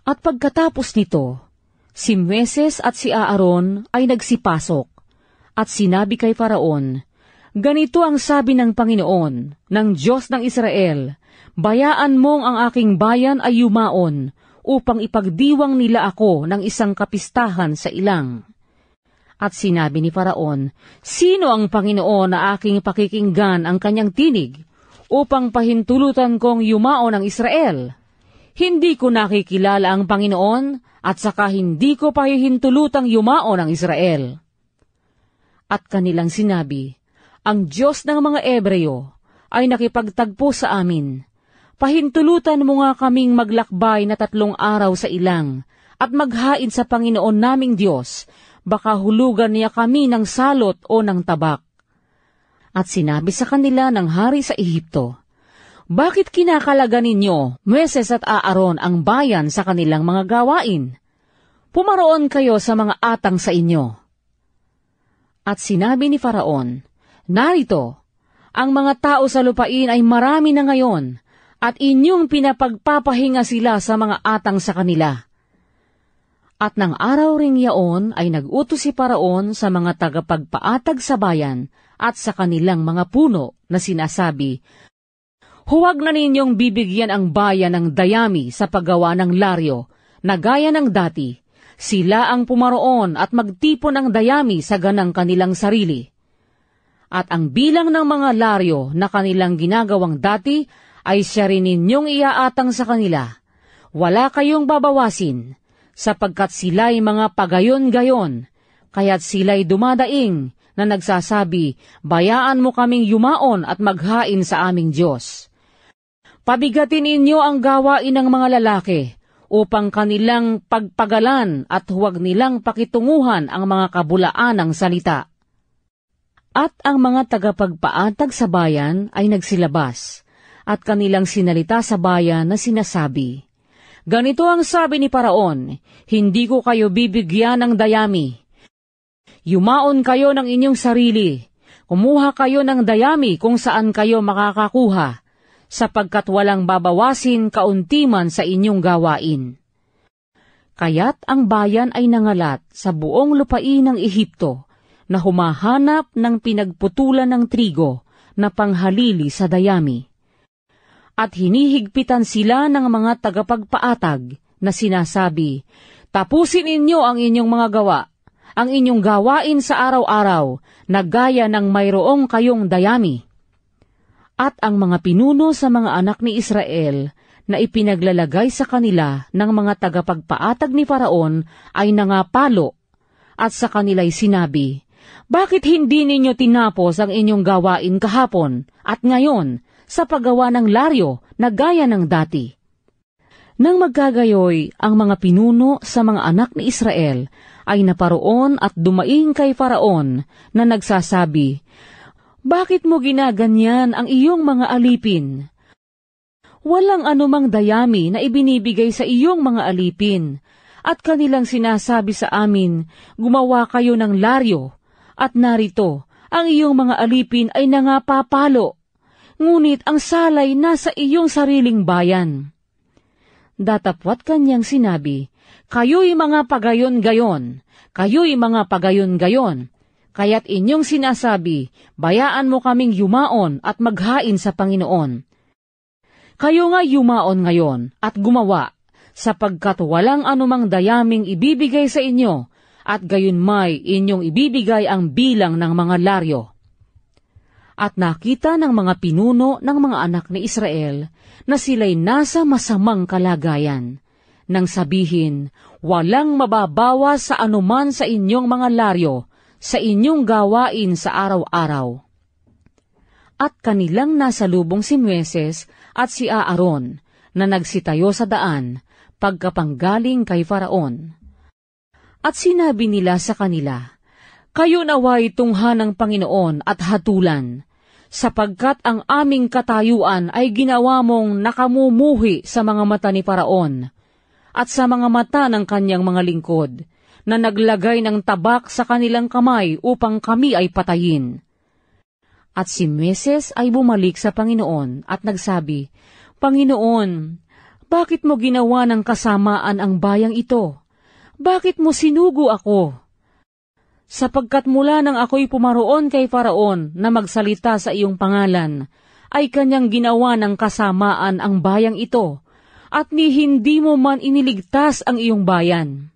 At pagkatapos nito, si Moises at si Aaron ay nagsipasok, at sinabi kay Faraon, "Ganito ang sabi ng Panginoon, ng Diyos ng Israel, bayaan mong ang aking bayan ay yumaon, upang ipagdiwang nila ako ng isang kapistahan sa ilang." At sinabi ni Faraon, "Sino ang Panginoon na aking pakikinggan ang kanyang tinig, upang pahintulutan kong yumaon ang Israel? Hindi ko nakikilala ang Panginoon, at saka hindi ko pahihintulutang yumaon ang Israel." At kanilang sinabi, "Ang Diyos ng mga Ebreo ay nakipagtagpo sa amin. Pahintulutan mo nga kaming maglakbay na 3 araw sa ilang, at maghain sa Panginoon naming Diyos, baka hulugan niya kami ng salot o ng tabak." At sinabi sa kanila ng hari sa Ehipto, "Bakit kinakalaga ninyo, Moises at Aaron, ang bayan sa kanilang mga gawain? Pumaroon kayo sa mga atang sa inyo." At sinabi ni Faraon, "Narito, ang mga tao sa lupain ay marami na ngayon, at inyong pinapagpapahinga sila sa mga atang sa kanila." At ng araw ring yaon ay nag-utos si Faraon sa mga tagapagpaatag sa bayan at sa kanilang mga puno na sinasabi, "Huwag na ninyong bibigyan ang bayan ng dayami sa paggawa ng laryo, na gaya ng dati. Sila ang pumaroon at magtipon ng dayami sa ganang kanilang sarili. At ang bilang ng mga laryo na kanilang ginagawang dati ay siya rin ninyong iaatang sa kanila. Wala kayong babawasin, sapagkat sila'y mga pagayon-gayon, kaya't sila'y dumadaing na nagsasabi, 'Bayaan mo kaming yumaon at maghain sa aming Diyos.' Pabigatin ninyo ang gawain ng mga lalaki, upang kanilang pagpagalan at huwag nilang pakitunguhan ang mga kabulaan ng salita." At ang mga tagapagpaatag sa bayan ay nagsilabas, at kanilang sinalita sa bayan na sinasabi, "Ganito ang sabi ni Faraon, hindi ko kayo bibigyan ng dayami. Yumaon kayo ng inyong sarili, kumuha kayo ng dayami kung saan kayo makakakuha, sapagkat walang babawasin kaunti man sa inyong gawain." Kaya't ang bayan ay nangalat sa buong lupain ng Ehipto, na humahanap ng pinagputulan ng trigo na panghalili sa dayami. At hinihigpitan sila ng mga tagapagpaatag na sinasabi, "Tapusin ninyo ang inyong mga gawa, ang inyong gawain sa araw-araw, na gaya ng mayroong kayong dayami." At ang mga pinuno sa mga anak ni Israel na ipinaglalagay sa kanila ng mga tagapagpaatag ni Faraon ay nangapalo, at sa kanila'y sinabi, "Bakit hindi ninyo tinapos ang inyong gawain kahapon at ngayon sa paggawa ng laryo na gaya ng dati?" Nang magkagayoy, ang mga pinuno sa mga anak ni Israel ay naparoon at dumaing kay Faraon na nagsasabi, "Bakit mo ginaganyan ang iyong mga alipin? Walang anumang dayami na ibinibigay sa iyong mga alipin, at kanilang sinasabi sa amin, 'Gumawa kayo ng laryo,' at narito, ang iyong mga alipin ay nangapapalo, ngunit ang salay nasa iyong sariling bayan." Datapwat kanyang sinabi, "Kayo'y mga pagayon-gayon, kayo'y mga pagayon-gayon, kaya't inyong sinasabi, 'Bayaan mo kaming yumaon at maghain sa Panginoon.' Kayo nga yumaon ngayon at gumawa, sapagkat walang anumang dayaming ibibigay sa inyo, at gayunmay inyong ibibigay ang bilang ng mga laryo." At nakita ng mga pinuno ng mga anak ni Israel na sila'y nasa masamang kalagayan, nang sabihin, "Walang mababawas sa anuman sa inyong mga laryo, sa inyong gawain sa araw-araw." At kanilang nasalubong si Moises at si Aaron, na nagsitayo sa daan, pagkapanggaling kay Faraon. At sinabi nila sa kanila, "Kayo naway tunghan ng Panginoon at hatulan, sapagkat ang aming katayuan ay ginawa mong nakamumuhi sa mga mata ni Faraon, at sa mga mata ng kanyang mga lingkod, na naglagay ng tabak sa kanilang kamay upang kami ay patayin." At si Moises ay bumalik sa Panginoon at nagsabi, "Panginoon, bakit mo ginawa ng kasamaan ang bayang ito? Bakit mo sinugo ako? Sapagkat mula nang ako'y pumaroon kay Faraon na magsalita sa iyong pangalan, ay kanyang ginawa ng kasamaan ang bayang ito, at ni hindi mo man iniligtas ang iyong bayan.